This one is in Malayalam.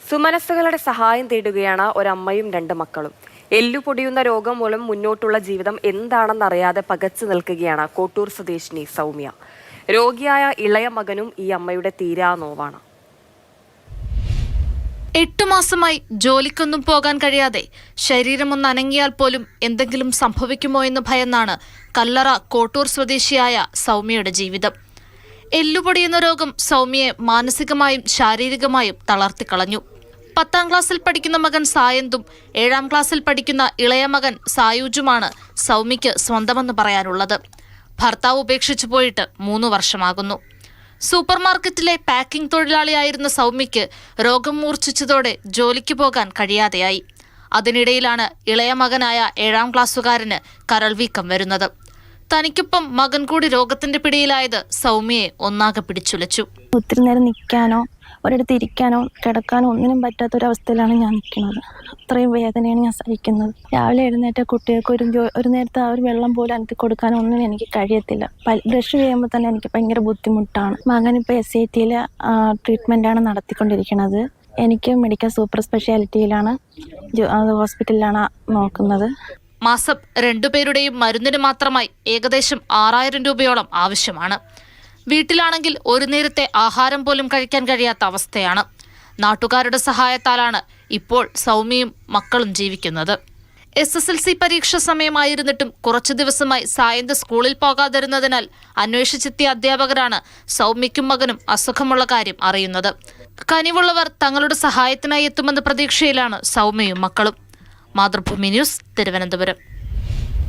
സുമനസ്സുകളുടെ സഹായം തേടുകയാണ് ഒരമ്മയും 2 മക്കളും. എല്ലുപൊടിയുന്ന രോഗം മൂലം മുന്നോട്ടുള്ള ജീവിതം എന്താണെന്നറിയാതെ പകച്ചു നിൽക്കുകയാണ് കോട്ടൂർ സ്വദേശിനി സൗമ്യ. രോഗിയായ ഇളയ മകനും ഈ അമ്മയുടെ തീരാനോവാണ്. 8 മാസമായി ജോലിക്കൊന്നും പോകാൻ കഴിയാതെ ശരീരമൊന്ന് അനങ്ങിയാൽ പോലും എന്തെങ്കിലും സംഭവിക്കുമോ എന്ന് ഭയന്നാണ് കല്ലറ കോട്ടൂർ സ്വദേശിയായ സൗമ്യയുടെ ജീവിതം. എല്ലുപൊടിയുന്ന രോഗം സൗമ്യയെ മാനസികമായും ശാരീരികമായും തളർത്തിക്കളഞ്ഞു. 10ാം ക്ലാസ്സിൽ പഠിക്കുന്ന മകൻ സായന്തും 7ാം ക്ലാസ്സിൽ പഠിക്കുന്ന ഇളയ മകൻ സായൂജുമാണ് സൗമ്യയ്ക്ക് സ്വന്തമെന്ന് പറയാനുള്ളത്. ഭർത്താവ് ഉപേക്ഷിച്ചു പോയിട്ട് 3 വർഷമാകുന്നു. സൂപ്പർമാർക്കറ്റിലെ പാക്കിംഗ് തൊഴിലാളിയായിരുന്ന സൗമ്യയ്ക്ക് രോഗം മൂർച്ഛിച്ചതോടെ ജോലിക്ക് പോകാൻ കഴിയാതെയായി. അതിനിടയിലാണ് ഇളയ മകനായ 7ാം ക്ലാസ്സുകാരന് കരൾവീക്കം വരുന്നത്. തനിക്കൊപ്പം മകൻ കൂടി രോഗത്തിന്റെ പിടിയിലായത് സൗമ്യയെ ഒന്നാകെ പിടിച്ചുലച്ചു. ഒത്തിരി നേരം നിൽക്കാനോ ഒരിടത്ത് ഇരിക്കാനോ കിടക്കാനോ ഒന്നിനും പറ്റാത്തൊരവസ്ഥയിലാണ് ഞാൻ നിൽക്കുന്നത്. അത്രയും വേദനയാണ് ഞാൻ സഹിക്കുന്നത്. രാവിലെ എഴുന്നേറ്റ കുട്ടികൾക്ക് ഒരു നേരത്തെ ആ ഒരു വെള്ളം പോലും അനത്തി കൊടുക്കാനോ ഒന്നും എനിക്ക് കഴിയത്തില്ല. ബ്രഷ് ചെയ്യുമ്പോൾ തന്നെ എനിക്ക് ഭയങ്കര ബുദ്ധിമുട്ടാണ്. മകനിപ്പോൾ SIT ട്രീറ്റ്മെൻറ്റാണ് നടത്തിക്കൊണ്ടിരിക്കുന്നത്. എനിക്ക് മെഡിക്കൽ സൂപ്പർ സ്പെഷ്യാലിറ്റിയിലാണ് ഹോസ്പിറ്റലിലാണ് നോക്കുന്നത്. മാസം 2 പേരുടെയും മരുന്നിന് മാത്രമായി ഏകദേശം 6000 രൂപയോളം ആവശ്യമാണ്. വീട്ടിലാണെങ്കിൽ ഒരു നേരത്തെ ആഹാരം പോലും കഴിക്കാൻ കഴിയാത്ത അവസ്ഥയാണ്. നാട്ടുകാരുടെ സഹായത്താലാണ് ഇപ്പോൾ സൗമ്യയും മക്കളും ജീവിക്കുന്നത്. SSLC പരീക്ഷ സമയമായിരുന്നിട്ടും കുറച്ചു ദിവസമായി സായന്ത് സ്കൂളിൽ പോകാതിരുന്നതിനാൽ അന്വേഷിച്ചെത്തിയ അധ്യാപകരാണ് സൗമ്യയ്ക്കും മകനും അസുഖമുള്ള കാര്യം അറിയുന്നത്. കനിവുള്ളവർ തങ്ങളുടെ സഹായത്തിനായി എത്തുമെന്ന പ്രതീക്ഷയിലാണ് സൗമ്യയും മക്കളും. മാതൃഭൂമി ന്യൂസ്, തിരുവനന്തപുരം.